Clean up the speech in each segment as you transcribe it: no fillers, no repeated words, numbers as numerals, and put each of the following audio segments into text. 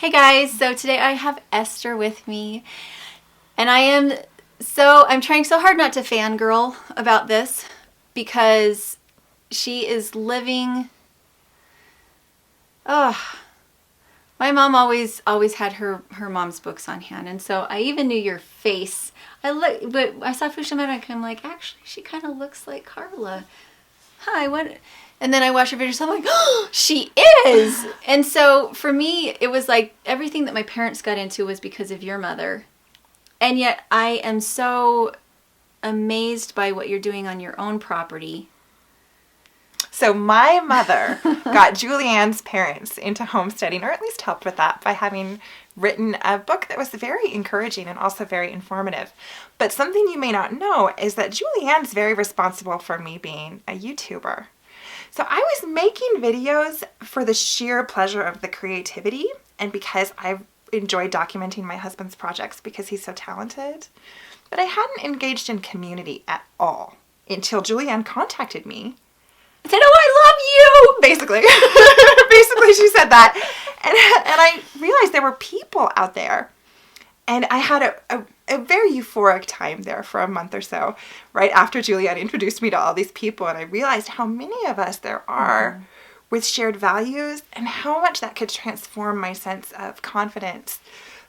Hey guys, so today I have Esther with me, and I'm trying so hard not to fangirl about this because she is living, my mom always had her mom's books on hand, and so I even knew your face. But I saw Fushimeta and I'm like, actually, she kind of looks like Carla. And then I watched her videos, so I'm like, oh, she is! And so for me, it was like everything that my parents got into was because of your mother. And yet I am so amazed by what you're doing on your own property. So my mother got Julianne's parents into homesteading, or at least helped with that by having written a book that was very encouraging and also very informative. But something you may not know is that Julianne's very responsible for me being a YouTuber. So I was making videos for the sheer pleasure of the creativity and because I enjoy documenting my husband's projects because he's so talented. But I hadn't engaged in community at all until Julianne contacted me. I said, oh, I love you! Basically. Basically, she said that. And I realized there were people out there. And I had a very euphoric time there for a month or so, right after Julianne introduced me to all these people. And I realized how many of us there are with shared values and how much that could transform my sense of confidence.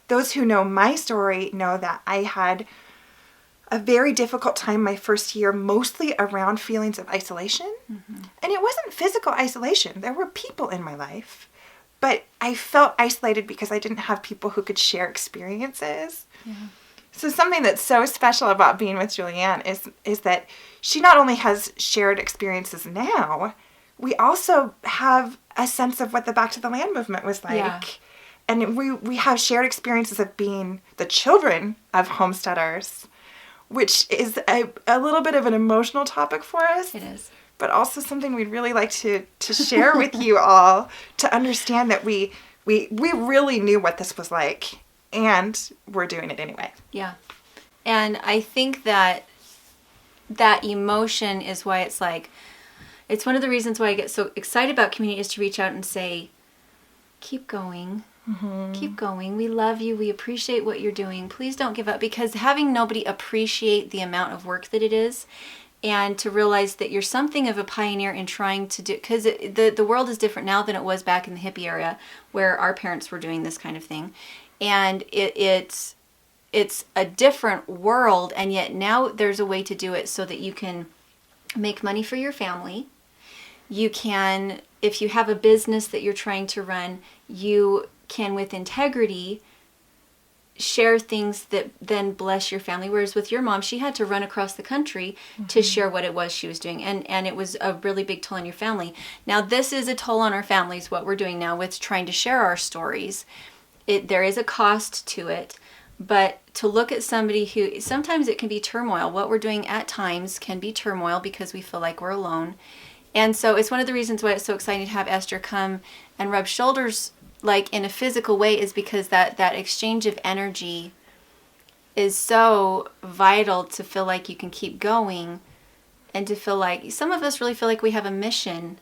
Those who know my story know that I had a very difficult time my first year, mostly around feelings of isolation. Mm-hmm. And it wasn't physical isolation. There were people in my life, but I felt isolated because I didn't have people who could share experiences. Yeah. So something that's so special about being with Julianne is that she not only has shared experiences now, we also have a sense of what the Back to the Land movement was like. Yeah. And we have shared experiences of being the children of homesteaders, which is a little bit of an emotional topic for us. It is. But also something we'd really like to share with you all to understand that we really knew what this was like and we're doing it anyway. Yeah. And I think that emotion is why it's one of the reasons why I get so excited about community is to reach out and say, keep going. Mm-hmm. Keep going. We love you. We appreciate what you're doing. Please don't give up, because having nobody appreciate the amount of work that it is and to realize that you're something of a pioneer in trying to do, because the world is different now than it was back in the hippie era where our parents were doing this kind of thing. And it's a different world, and yet now there's a way to do it so that you can make money for your family. You can, if you have a business that you're trying to run, you can, with integrity, share things that then bless your family. Whereas with your mom, she had to run across the country to share what it was she was doing. And it was a really big toll on your family. Now, this is a toll on our families, what we're doing now with trying to share our stories. There is a cost to it. But to look at somebody who, sometimes it can be turmoil. What we're doing at times can be turmoil because we feel like we're alone. And so it's one of the reasons why it's so exciting to have Esther come and rub shoulders like in a physical way, is because that exchange of energy is so vital to feel like you can keep going and to feel like some of us really feel like we have a mission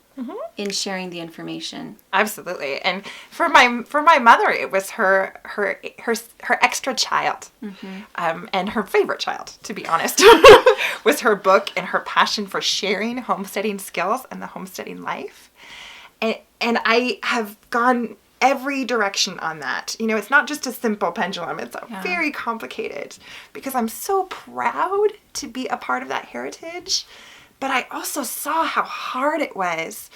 in sharing the information. Absolutely. And for my mother, it was her extra child, and her favorite child, to be honest, was her book and her passion for sharing homesteading skills and the homesteading life. And I have gone every direction on that. You know, it's not just a simple pendulum. It's very complicated because I'm so proud to be a part of that heritage. But I also saw how hard it was.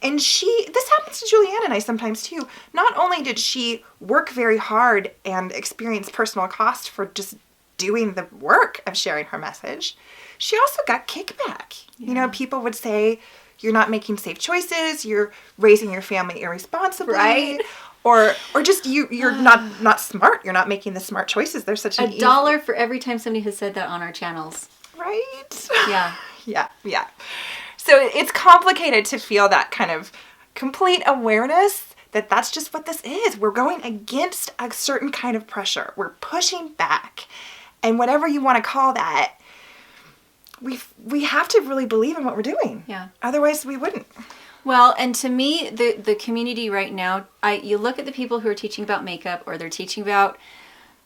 And this happens to Julianne and I sometimes too. Not only did she work very hard and experience personal cost for just doing the work of sharing her message, she also got kickback. Yeah. You know, people would say, you're not making safe choices, you're raising your family irresponsibly. Right. Or just you're not smart. You're not making the smart choices. There's such $1 for every time somebody has said that on our channels. Right? Yeah. Yeah. So it's complicated to feel that kind of complete awareness that that's just what this is. We're going against a certain kind of pressure. We're pushing back. And whatever you want to call that, we have to really believe in what we're doing. Yeah. Otherwise we wouldn't. Well, and to me, the community right now, you look at the people who are teaching about makeup, or they're teaching about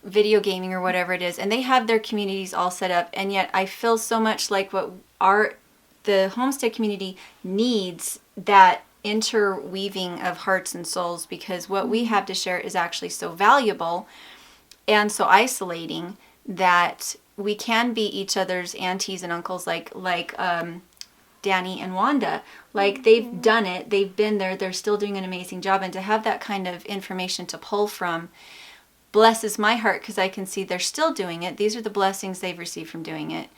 video gaming or whatever it is, and they have their communities all set up, and yet I feel so much like the Homestead community needs that interweaving of hearts and souls, because what we have to share is actually so valuable and so isolating that we can be each other's aunties and uncles, like Danny and Wanda. Like, they've done it, they've been there, they're still doing an amazing job, and to have that kind of information to pull from blesses my heart, because I can see they're still doing it. These are the blessings they've received from doing it.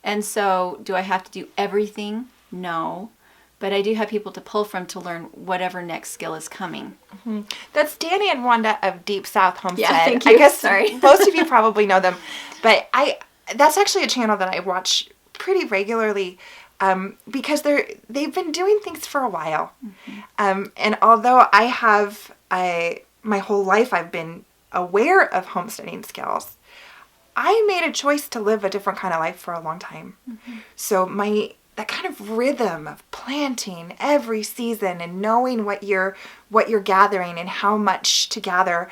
And so, do I have to do everything? No. But I do have people to pull from to learn whatever next skill is coming. Mm-hmm. That's Danny and Wanda of Deep South Homestead. Yeah, thank you. I guess Sorry. Most of you probably know them. But that's actually a channel that I watch pretty regularly, because they've been doing things for a while. Mm-hmm. And although my whole life I've been aware of homesteading skills, I made a choice to live a different kind of life for a long time. Mm-hmm. So that kind of rhythm of planting every season and knowing what you're gathering and how much to gather,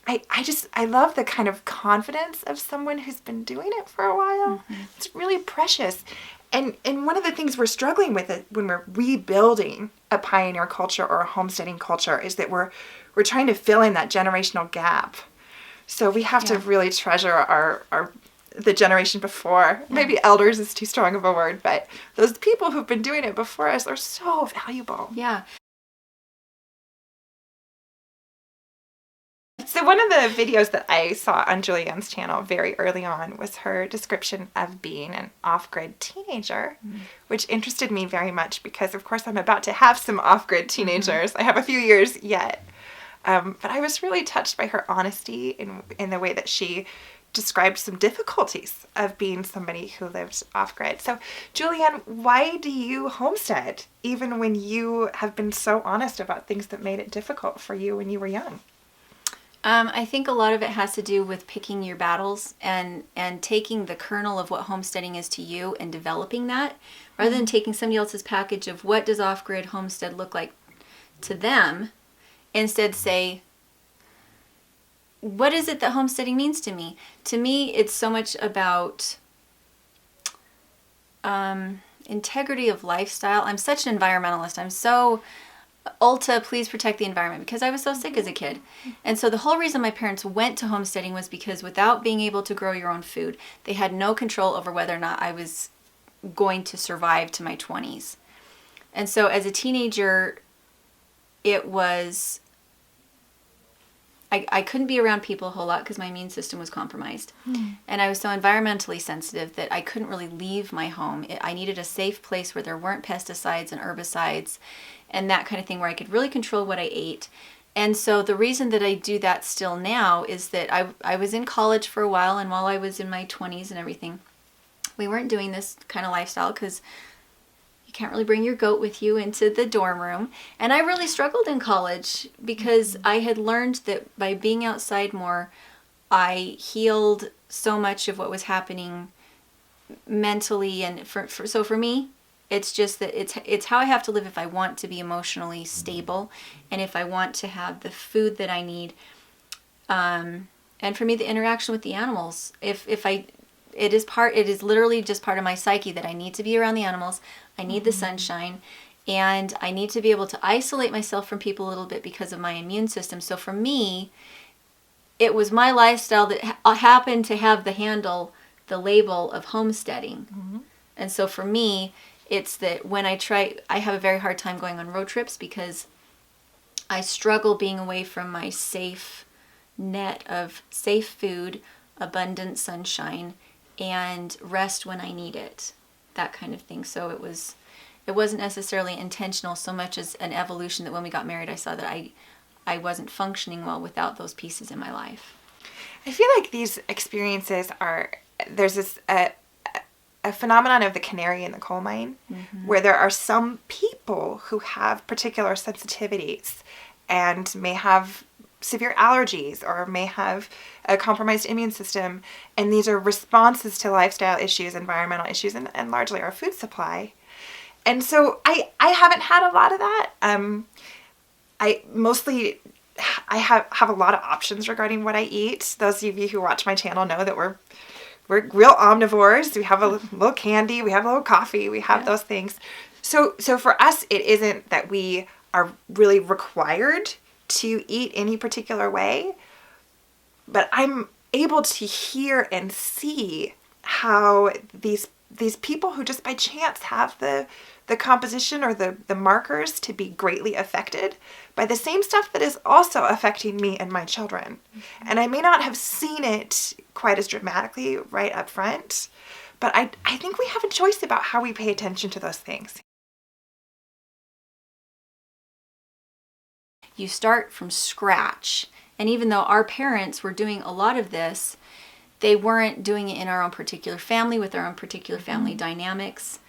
I love the kind of confidence of someone who's been doing it for a while. Mm-hmm. It's really precious. And one of the things we're struggling with it when we're rebuilding a pioneer culture or a homesteading culture is that we're trying to fill in that generational gap. So we have to really treasure the generation before. Yeah. Maybe elders is too strong of a word, but those people who've been doing it before us are so valuable. Yeah. So one of the videos that I saw on Julianne's channel very early on was her description of being an off-grid teenager, which interested me very much because, of course, I'm about to have some off-grid teenagers. I have a few years yet. But I was really touched by her honesty in the way that she described some difficulties of being somebody who lives off-grid. So, Julianne, why do you homestead, even when you have been so honest about things that made it difficult for you when you were young? I think a lot of it has to do with picking your battles and taking the kernel of what homesteading is to you and developing that, rather than taking somebody else's package of what does off-grid homestead look like to them. Instead say, what is it that homesteading means to me? To me, it's so much about integrity of lifestyle. I'm such an environmentalist. I'm so Ulta, please protect the environment, because I was so sick as a kid. And so the whole reason my parents went to homesteading was because without being able to grow your own food, they had no control over whether or not I was going to survive to my 20s. And so as a teenager, it was, I couldn't be around people a whole lot because my immune system was compromised. And I was so environmentally sensitive that I couldn't really leave my home. I needed a safe place where there weren't pesticides and herbicides and that kind of thing, where I could really control what I ate. And so the reason that I do that still now is that I was in college for a while, and while I was in my 20s and everything, we weren't doing this kind of lifestyle because you can't really bring your goat with you into the dorm room. And I really struggled in college because I had learned that by being outside more, I healed so much of what was happening mentally. And so for me, it's just that it's how I have to live if I want to be emotionally stable and if I want to have the food that I need. And for me, the interaction with the animals, it is literally just part of my psyche that I need to be around the animals. I need the sunshine, and I need to be able to isolate myself from people a little bit because of my immune system. So for me, it was my lifestyle that happened to have the label of homesteading. Mm-hmm. And so for me, it's that when I have a very hard time going on road trips because I struggle being away from my safe net of safe food, abundant sunshine, and rest when I need it, that kind of thing. So it wasn't necessarily intentional so much as an evolution that when we got married, I saw that I wasn't functioning well without those pieces in my life. I feel like these experiences there's this a phenomenon of the canary in the coal mine, where there are some people who have particular sensitivities and may have severe allergies or may have a compromised immune system, and these are responses to lifestyle issues, environmental issues, and largely our food supply. And so I haven't had a lot of that. I have a lot of options regarding what I eat. Those of you who watch my channel know that we're real omnivores. We have a little candy, we have a little coffee, we have those things. So for us, it isn't that we are really required to eat any particular way, but I'm able to hear and see how these people who just by chance have the composition or the markers to be greatly affected by the same stuff that is also affecting me and my children. Mm-hmm. And I may not have seen it quite as dramatically right up front, but I think we have a choice about how we pay attention to those things. You start from scratch. And even though our parents were doing a lot of this, they weren't doing it in our own particular family with our own particular family dynamics.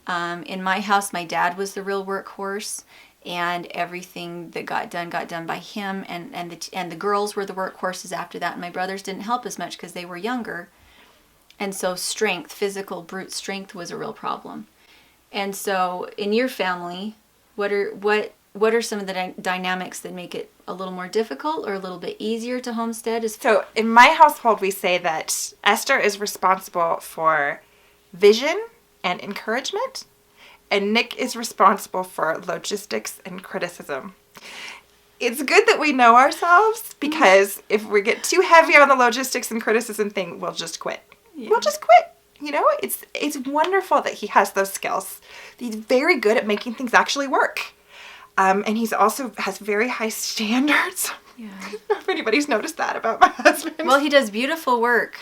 In my house, my dad was the real workhorse, and everything that got done by him, and the girls were the workhorses after that, and my brothers didn't help as much because they were younger. And so strength, physical, brute strength was a real problem. And so in your family, what are some of the dynamics that make it a little more difficult or a little bit easier to homestead? So in my household, we say that Esther is responsible for vision and encouragement, and Nick is responsible for logistics and criticism. It's good that we know ourselves, because if we get too heavy on the logistics and criticism thing, we'll just quit. Yeah. We'll just quit. You know, it's wonderful that he has those skills. He's very good at making things actually work. And he's also has very high standards. Yeah. I don't know if anybody's noticed that about my husband. Well, he does beautiful work.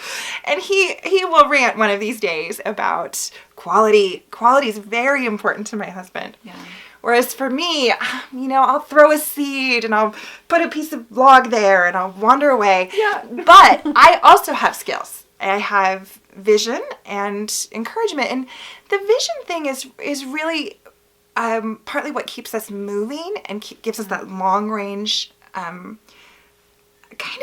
And he will rant one of these days about quality. Quality is very important to my husband. Yeah. Whereas for me, I'll throw a seed and I'll put a piece of log there and I'll wander away. Yeah. But I also have skills. I have vision and encouragement. And the vision thing is really partly what keeps us moving and gives us that long range kind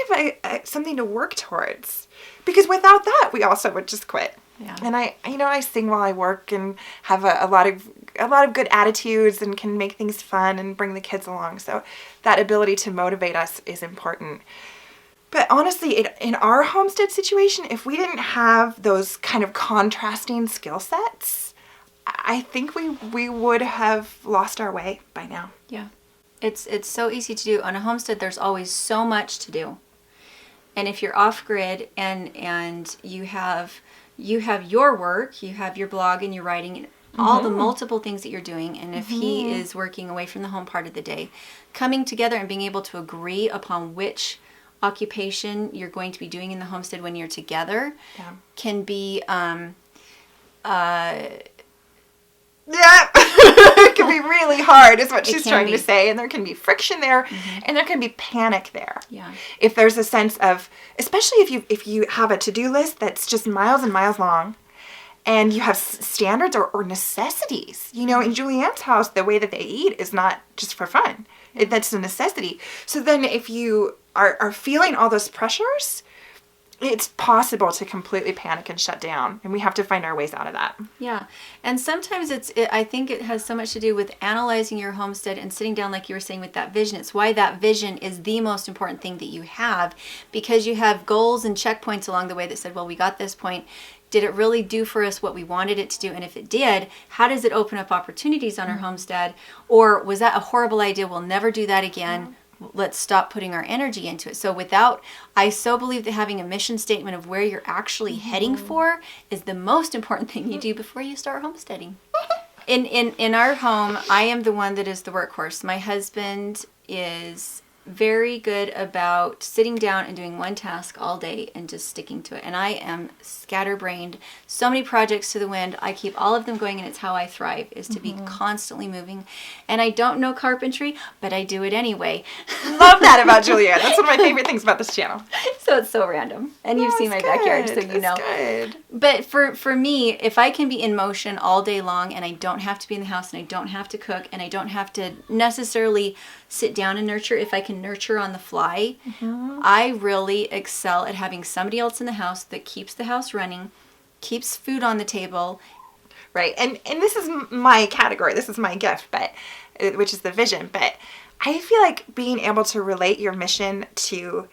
of something to work towards. Because without that, we also would just quit. Yeah. And I sing while I work and have a lot of good attitudes and can make things fun and bring the kids along. So that ability to motivate us is important. But honestly, in our homestead situation, if we didn't have those kind of contrasting skill sets, I think we would have lost our way by now. Yeah. It's so easy to do. On a homestead, there's always so much to do. And if you're off grid and you have your work, you have your blog and your writing and all the multiple things that you're doing, and if he is working away from the home part of the day, coming together and being able to agree upon which occupation you're going to be doing in the homestead when you're together can be it can be really hard is what she's trying to say, and there can be friction there and there can be panic there. Yeah. If there's a sense of, especially if you have a to-do list that's just miles and miles long and you have standards or necessities. In Julianne's house, the way that they eat is not just for fun. That's a necessity. So then if you are feeling all those pressures, it's possible to completely panic and shut down, and we have to find our ways out of that. Yeah, and sometimes I think it has so much to do with analyzing your homestead and sitting down, like you were saying, with that vision. It's why that vision is the most important thing that you have, because you have goals and checkpoints along the way that said, well, we got this point. Did it really do for us what we wanted it to do? And if it did, how does it open up opportunities on our homestead? Or was that a horrible idea? We'll never do that again. Let's stop putting our energy into it. So I so believe that having a mission statement of where you're actually heading for is the most important thing you do before you start homesteading. In our home, I am the one that is the workhorse. My husband is very good about sitting down and doing one task all day and just sticking to it. And I am scatterbrained. So many projects to the wind. I keep all of them going, and it's how I thrive, is to be constantly moving. And I don't know carpentry, but I do it anyway. Love that about Julianne. That's one of my favorite things about this channel. So it's so random. And you've seen my backyard, so you know. Good. But for me, if I can be in motion all day long and I don't have to be in the house and I don't have to cook and I don't have to necessarily sit down and nurture, if I can nurture on the fly, I really excel at having somebody else in the house that keeps the house running, keeps food on the table. right? And this is my category. This is my gift, which is the vision. But I feel like being able to relate your mission to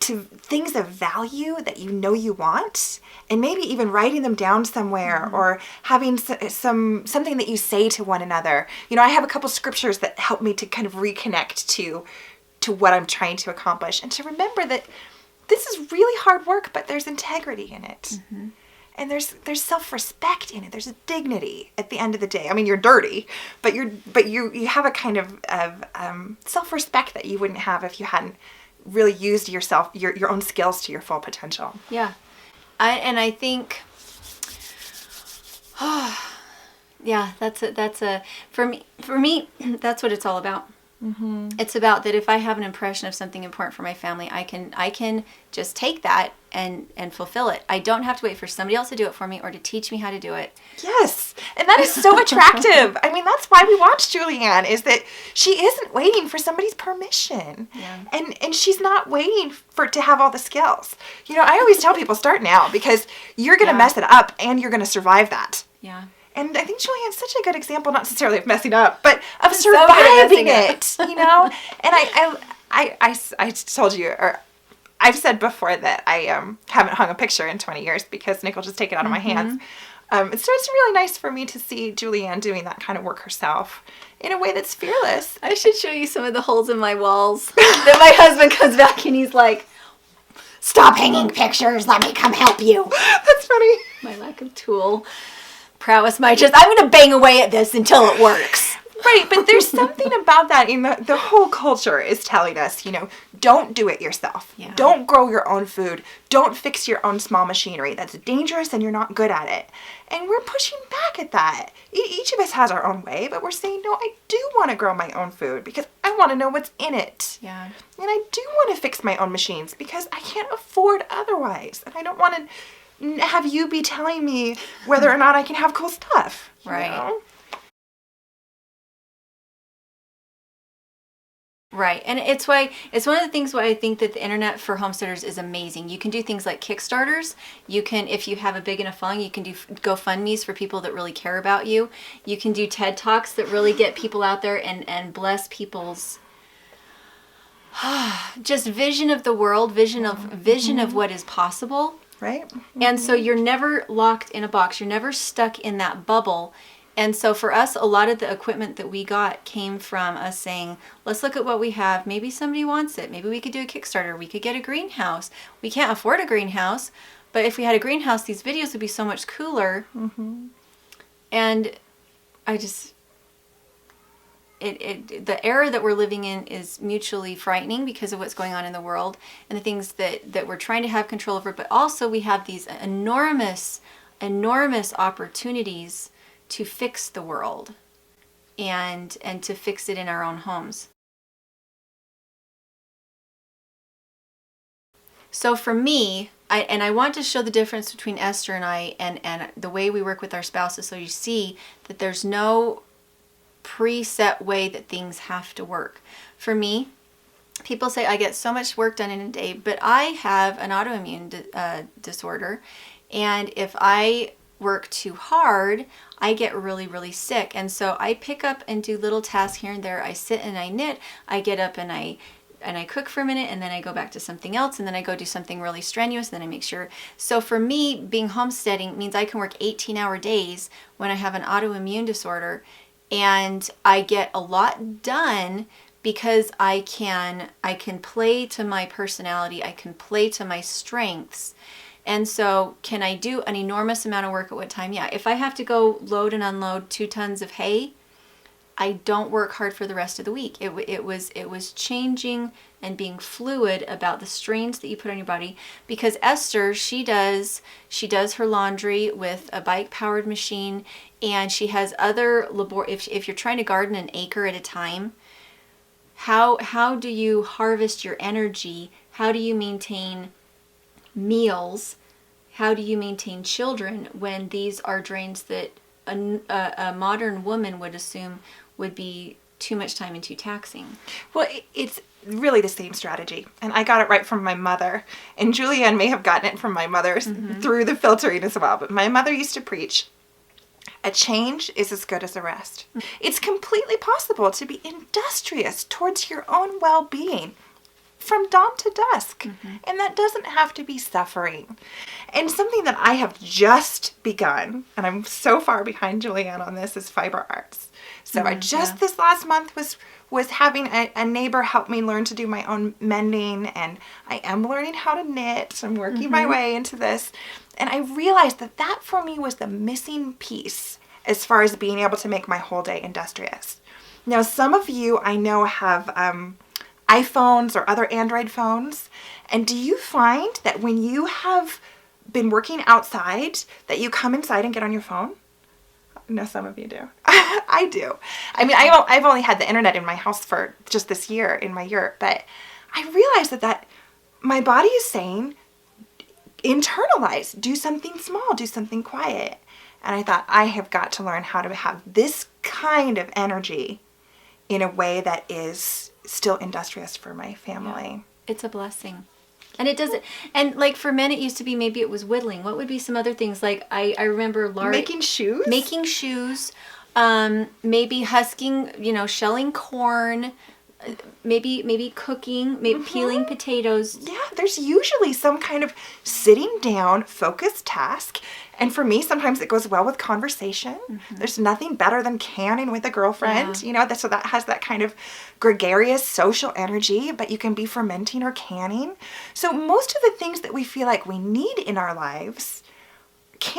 things of value that you know you want, and maybe even writing them down somewhere, or having something that you say to one another. You know, I have a couple scriptures that help me to kind of reconnect to what I'm trying to accomplish, and to remember that this is really hard work, but there's integrity in it. And there's self-respect in it. There's a dignity at the end of the day. I mean, you're dirty, but you have a kind of self-respect that you wouldn't have if you hadn't really used your own skills to your full potential. Yeah. I think, yeah, for me, that's what it's all about. It's about that if I have an impression of something important for my family, I can just take that and fulfill it. I don't have to wait for somebody else to do it for me or to teach me how to do it. Yes. And that is so attractive. I mean, that's why we watch Julianne, is that she isn't waiting for somebody's permission. Yeah. And she's not waiting to have all the skills. You know, I always tell people, start now, because you're going to mess it up and you're going to survive that. Yeah. And I think Julianne's such a good example, not necessarily of messing up, but of surviving it, you know? And I told you, or I've said before that I haven't hung a picture in 20 years because Nick will just take it out of my hands. So it's really nice for me to see Julianne doing that kind of work herself in a way that's fearless. I should show you some of the holes in my walls. Then my husband comes back and he's like, "Stop hanging pictures. Let me come help you." That's funny. My lack of tool prowess might just, I'm going to bang away at this until it works. Right, but there's something about that in the whole culture is telling us, you know, don't do it yourself. Yeah. Don't grow your own food. Don't fix your own small machinery. That's dangerous and you're not good at it. And we're pushing back at that. Each of us has our own way, but we're saying, no, I do want to grow my own food because I want to know what's in it. Yeah. And I do want to fix my own machines because I can't afford otherwise. And I don't want to have you be telling me whether or not I can have cool stuff. Right. You know? Right. And it's one of the things why I think that the internet for homesteaders is amazing. You can do things like Kickstarters. You can, if you have a big enough following, you can do GoFundMes for people that really care about you. You can do TED Talks that really get people out there and bless people's just vision of the world, vision of what is possible. Right. And so you're never locked in a box. You're never stuck in that bubble. And so for us, a lot of the equipment that we got came from us saying, let's look at what we have. Maybe somebody wants it. Maybe we could do a Kickstarter. We could get a greenhouse. We can't afford a greenhouse, but if we had a greenhouse, these videos would be so much cooler. And I just, the era that we're living in is mutually frightening because of what's going on in the world and the things that we're trying to have control over. But also we have these enormous opportunities to fix the world and to fix it in our own homes. So for me, I want to show the difference between Esther and I and the way we work with our spouses, so you see that there's no preset way that things have to work. For me, people say I get so much work done in a day, but I have an autoimmune disorder, and if I work too hard, I get really, really sick. And so I pick up and do little tasks here and there. I sit and I knit. I get up and I cook for a minute, and then I go back to something else, and then I go do something really strenuous, and then I make sure. So for me, being homesteading means I can work 18-hour days when I have an autoimmune disorder, and I get a lot done because I can play to my personality. I can play to my strengths. And so can I do an enormous amount of work at what time? Yeah. If I have to go load and unload 2 tons of hay, I don't work hard for the rest of the week. It was changing and being fluid about the strains that you put on your body. Because Esther, she does her laundry with a bike-powered machine, and she has other if you're trying to garden an acre at a time, how do you harvest your energy? How do you maintain meals? How do you maintain children when these are drains that a modern woman would assume would be too much time and too taxing? Well, it's really the same strategy. And I got it right from my mother. And Julianne may have gotten it from my mother through the filtering as well. But my mother used to preach a change is as good as a rest. It's completely possible to be industrious towards your own well-being from dawn to dusk. And that doesn't have to be suffering. And something that I have just begun, and I'm so far behind Julianne on this, is fiber arts. So I just this last month was having a neighbor help me learn to do my own mending, and I am learning how to knit. I'm working my way into this. And I realized that for me was the missing piece as far as being able to make my whole day industrious. Now, some of you I know have iPhones or other Android phones. And do you find that when you have been working outside that you come inside and get on your phone? No, some of you do. I do. I mean, I've only had the internet in my house for just this year in my yurt, but I realized that my body is saying, internalize, do something small, do something quiet. And I thought, I have got to learn how to have this kind of energy in a way that is still industrious for my family. Yeah. It's a blessing. And it doesn't, and like for men, it used to be, maybe it was whittling. What would be some other things? Like I remember making shoes, maybe husking, shelling corn, maybe cooking, maybe peeling potatoes. Yeah, there's usually some kind of sitting down, focused task. And for me, sometimes it goes well with conversation. There's nothing better than canning with a girlfriend, so that has that kind of gregarious social energy, but you can be fermenting or canning. So most of the things that we feel like we need in our lives,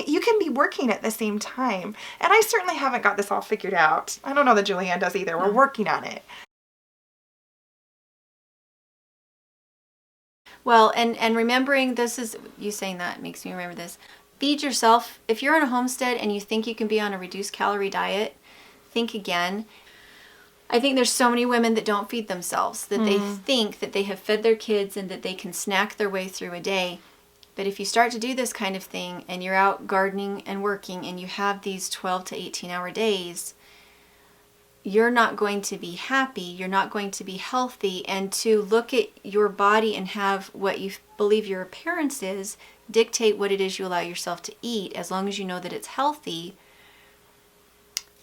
you can be working at the same time. And I certainly haven't got this all figured out. I don't know that Julianne does either. We're working on it. Well, and remembering, this is, you saying that makes me remember this. Feed yourself. If you're on a homestead and you think you can be on a reduced calorie diet, think again. I think there's so many women that don't feed themselves, that they think that they have fed their kids and that they can snack their way through a day. But if you start to do this kind of thing and you're out gardening and working and you have these 12 to 18 hour days, you're not going to be happy, you're not going to be healthy, and to look at your body and have what you believe your appearance is dictate what it is you allow yourself to eat, as long as you know that it's healthy.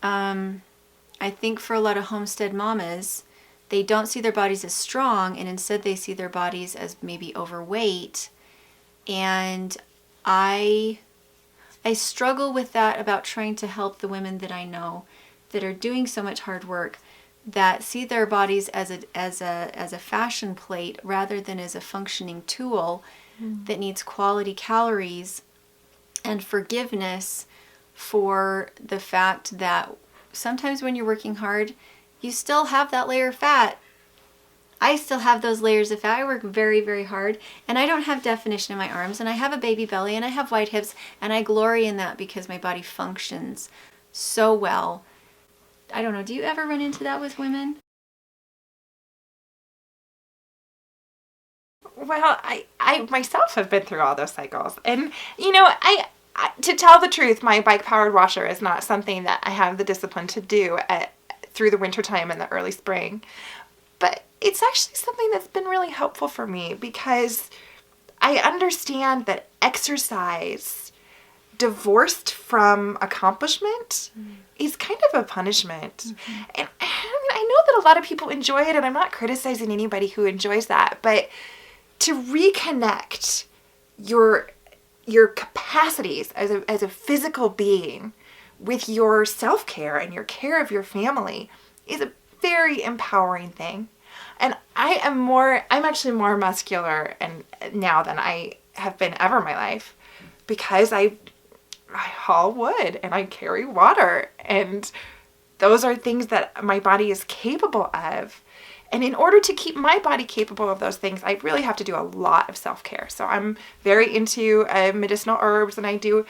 I think for a lot of homestead mamas, they don't see their bodies as strong, and instead they see their bodies as maybe overweight. And I struggle with that about trying to help the women that I know that are doing so much hard work, that see their bodies as a fashion plate rather than as a functioning tool that needs quality calories and forgiveness for the fact that sometimes when you're working hard, you still have that layer of fat. I still have those layers of fat. I work very, very hard, and I don't have definition in my arms, and I have a baby belly, and I have white hips, and I glory in that because my body functions so well. I don't know, do you ever run into that with women? Well, I myself have been through all those cycles. And, I to tell the truth, my bike-powered washer is not something that I have the discipline to do through the wintertime and the early spring. But it's actually something that's been really helpful for me, because I understand that exercise divorced from accomplishment is kind of a punishment. And I know that a lot of people enjoy it, and I'm not criticizing anybody who enjoys that, but to reconnect your capacities as a physical being with your self-care and your care of your family is a very empowering thing. And I'm actually more muscular and now than I have been ever in my life, because I haul wood and I carry water, and those are things that my body is capable of. And in order to keep my body capable of those things, I really have to do a lot of self-care. So I'm very into medicinal herbs, and I do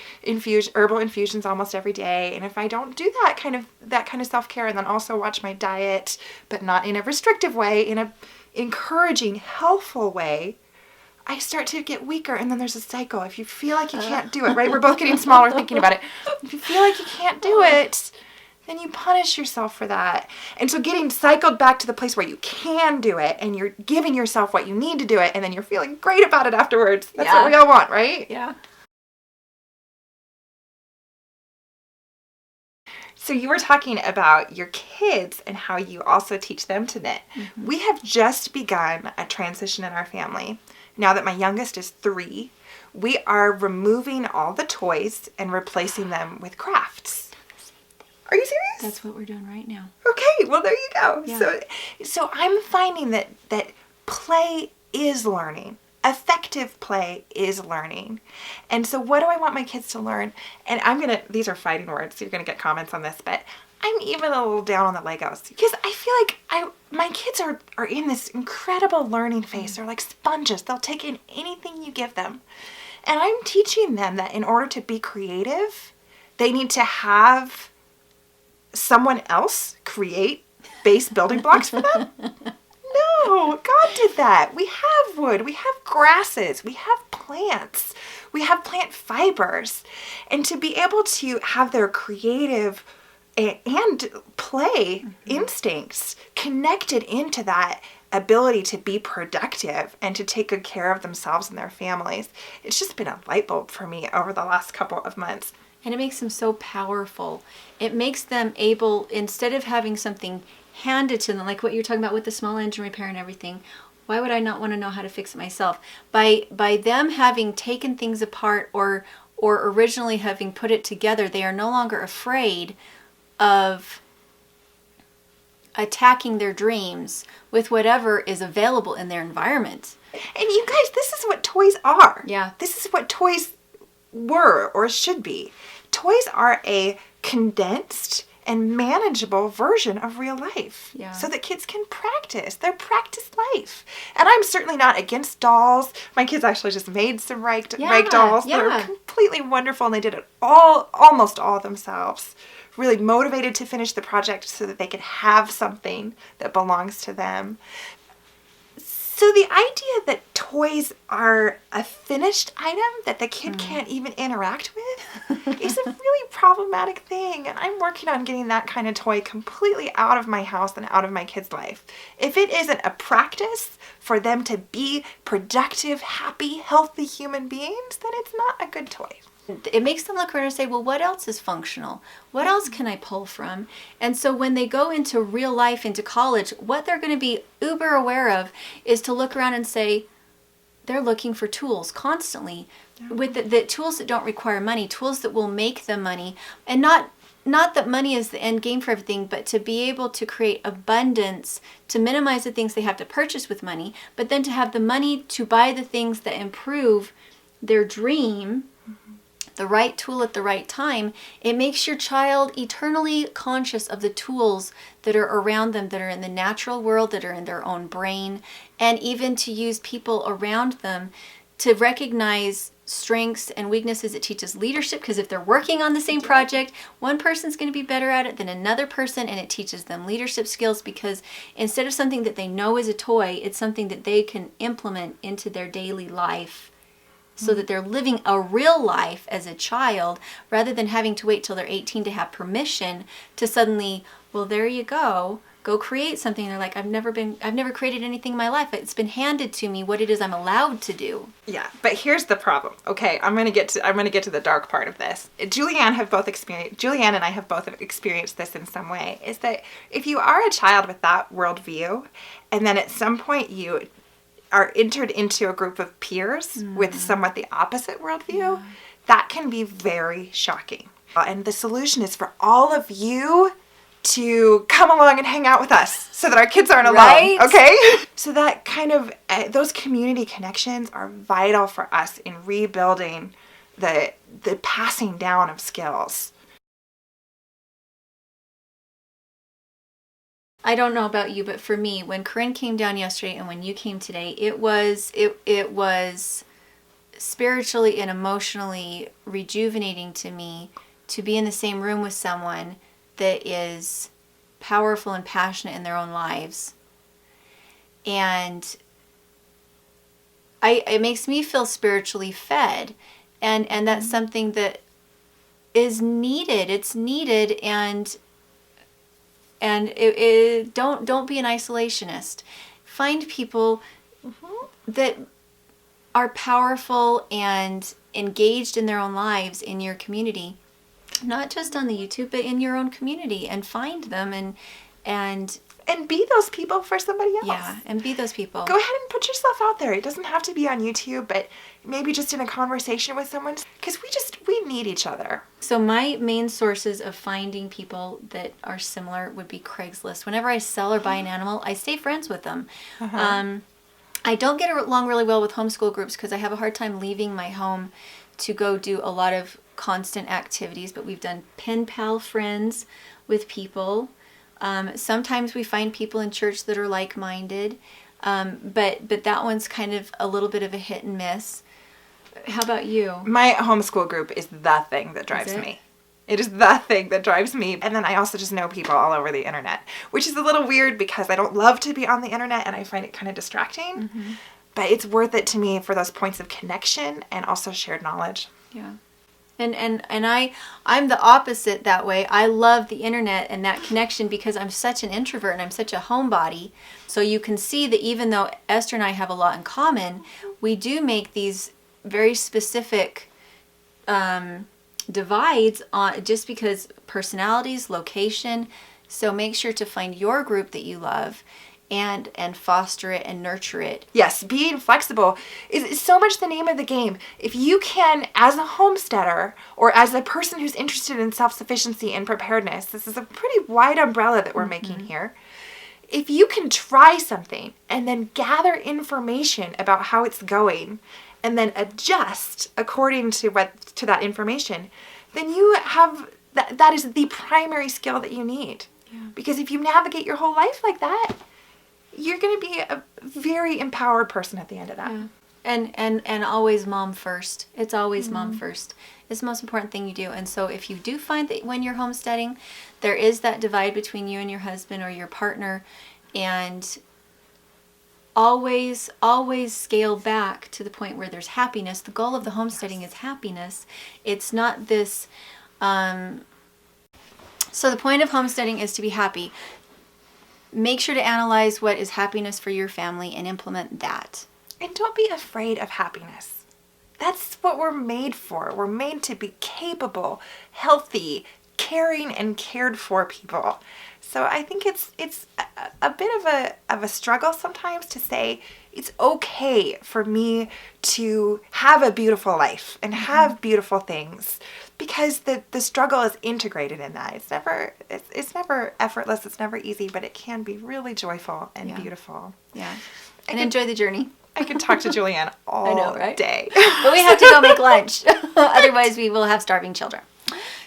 herbal infusions almost every day. And if I don't do that kind of self-care, and then also watch my diet, but not in a restrictive way, in a encouraging, helpful way, I start to get weaker, and then there's a cycle. If you feel like you can't do it, right? We're both getting smaller thinking about it. If you feel like you can't do it, then you punish yourself for that. And so getting cycled back to the place where you can do it, and you're giving yourself what you need to do it, and then you're feeling great about it afterwards. That's what we all want, right? Yeah. So you were talking about your kids and how you also teach them to knit. Mm-hmm. We have just begun a transition in our family. Now that my youngest is 3, we are removing all the toys and replacing them with crafts. Are you serious? That's what we're doing right now. Okay, well there you go. Yeah. So I'm finding that play is learning. Effective play is learning. And so what do I want my kids to learn? And these are fighting words, so you're going to get comments on this, but I'm even a little down on the Legos because I feel like my kids are in this incredible learning phase. They're like sponges. They'll take in anything you give them. And I'm teaching them that in order to be creative, they need to have someone else create base building blocks for them. No, God did that. We have wood, we have grasses, we have plants, we have plant fibers. And to be able to have their creative and play instincts connected into that ability to be productive and to take good care of themselves and their families, it's just been a light bulb for me over the last couple of months. And it makes them so powerful. It makes them able, instead of having something handed to them, like what you're talking about with the small engine repair and everything, why would I not want to know how to fix it myself? By them having taken things apart or originally having put it together, they are no longer afraid of attacking their dreams with whatever is available in their environment. And you guys, this is what toys are. Yeah. This is what toys were or should be. Toys are a condensed and manageable version of real life. Yeah. So that kids can practice. They're practice life. And I'm certainly not against dolls. My kids actually just made some rag dolls that are completely wonderful, and they did it almost all themselves. Really motivated to finish the project so that they could have something that belongs to them. So the idea that toys are a finished item that the kid can't even interact with is a really problematic thing. And I'm working on getting that kind of toy completely out of my house and out of my kids' life. If it isn't a practice for them to be productive, happy, healthy human beings, then it's not a good toy. It makes them look around and say, well, what else is functional? What else can I pull from? And so when they go into real life, into college, what they're going to be uber aware of is to look around and say, they're looking for tools constantly, with the tools that don't require money, tools that will make them money. And not that money is the end game for everything, but to be able to create abundance, to minimize the things they have to purchase with money, but then to have the money to buy the things that improve their dream, the right tool at the right time. It makes your child eternally conscious of the tools that are around them, that are in the natural world, that are in their own brain, and even to use people around them to recognize strengths and weaknesses. It teaches leadership, because if they're working on the same project, one person's going to be better at it than another person, and it teaches them leadership skills, because instead of something that they know is a toy, it's something that they can implement into their daily life, so that they're living a real life as a child, rather than having to wait till they're 18 to have permission to suddenly, well, there you go create something. They're like, I've never created anything in my life. It's been handed to me what it is I'm allowed to do. Yeah, but here's the problem. Okay, I'm gonna get to the dark part of this. Julianne and I have both experienced this in some way. Is that if you are a child with that worldview, and then at some point you are entered into a group of peers with somewhat the opposite worldview, that can be very shocking. And the solution is for all of you to come along and hang out with us so that our kids aren't alone, right? Okay? So that kind of, those community connections are vital for us in rebuilding the passing down of skills. I don't know about you, but for me, when Corinne came down yesterday and when you came today, it was spiritually and emotionally rejuvenating to me to be in the same room with someone that is powerful and passionate in their own lives. And it makes me feel spiritually fed. And that's something that is needed. It's needed, and don't be an isolationist. Find people that are powerful and engaged in their own lives in your community, Not just on the YouTube, but in your own community, and find them and be those people for somebody else. Yeah, and be those people. Go ahead and put yourself out there. It doesn't have to be on YouTube, but maybe just in a conversation with someone, because we need each other. So my main sources of finding people that are similar would be Craigslist. Whenever I sell or buy an animal, I stay friends with them. I don't get along really well with homeschool groups because I have a hard time leaving my home to go do a lot of constant activities, but we've done pen pal friends with people. Sometimes we find people in church that are like-minded, but that one's kind of a little bit of a hit and miss. How about you? My homeschool group is the thing that drives me. It is the thing that drives me. And then I also just know people all over the internet, which is a little weird because I don't love to be on the internet and I find it kind of distracting. But it's worth it to me for those points of connection and also shared knowledge. Yeah. And I'm the opposite that way. I love the internet and that connection because I'm such an introvert and I'm such a homebody. So you can see that even though Esther and I have a lot in common, we do make these very specific divides on just because personalities, location. So make sure to find your group that you love and foster it and nurture it. Yes, being flexible is so much the name of the game. If you can, as a homesteader or as a person who's interested in self-sufficiency and preparedness, this is a pretty wide umbrella that we're making here. If you can try something and then gather information about how it's going and then adjust according to that information, then you have that is the primary skill that you need. Yeah. Because if you navigate your whole life like that, you're going to be a very empowered person at the end of that. Yeah. And always mom first. It's always mom first. It's the most important thing you do. And so if you do find that when you're homesteading, there is that divide between you and your husband or your partner, and always scale back to the point where there's happiness. The goal of the homesteading is happiness. It's not this... So the point of homesteading is to be happy. Make sure to analyze what is happiness for your family and implement that. And don't be afraid of happiness. That's what we're made for. We're made to be capable, healthy, caring, and cared for people. So I think it's a bit of a struggle sometimes to say it's okay for me to have a beautiful life and have beautiful things, because the struggle is integrated in that. It's never effortless, it's never easy, but it can be really joyful and beautiful. Yeah. And enjoy the journey. I could talk to Julianne all day. But we have to go make lunch. Otherwise we will have starving children.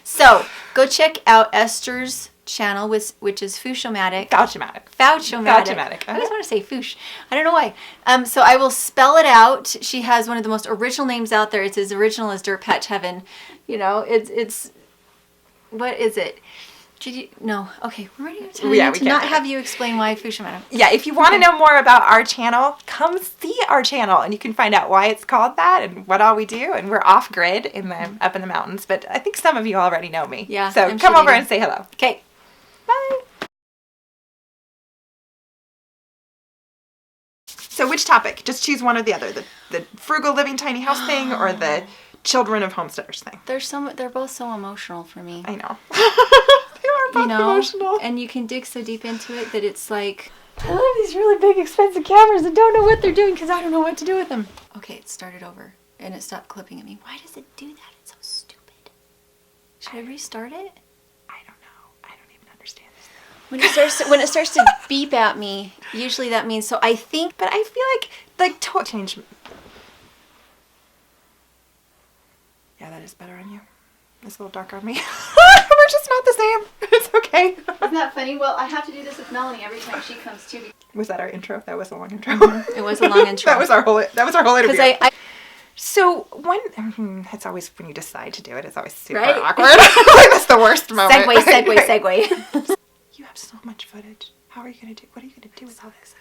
So go check out Esther's channel, which is Fouchomatic. Fouchomatic. I just want to say Fouch. I don't know why. So I will spell it out. She has one of the most original names out there. It's as original as Dirtpatcheaven. You know, it's what is it? No. Okay, we're running out of time. Yeah, we to not have you explain why Fouchomatic. Yeah, if you want to know more about our channel, come see our channel and you can find out why it's called that and what all we do. And we're off grid up in the mountains, but I think some of you already know me. Yeah. So come over and say hello. Okay. Bye. So which topic? Just choose one or the other. The frugal living tiny house thing or the children of homesteaders thing. They're both so emotional for me. I know. They are both emotional. And you can dig so deep into it that it's like, I love these really big expensive cameras and don't know what they're doing because I don't know what to do with them. Okay, it started over and it stopped clipping at me. Why does it do that? It's so stupid. Should I restart it? I don't know. I don't even understand this. When it starts to beep at me, usually that means, so I think, but I feel like change. Yeah, that is better on you. It's a little darker on me. We're just not the same. It's okay. Isn't that funny? Well, I have to do this with Melanie every time she comes too. Was that our intro? That was a long intro. It was a long intro. That was our whole interview. Because So it's always when you decide to do it, it's always super awkward. That's the worst moment. Segue. You have so much footage. How are you gonna do? What are you gonna do with all this?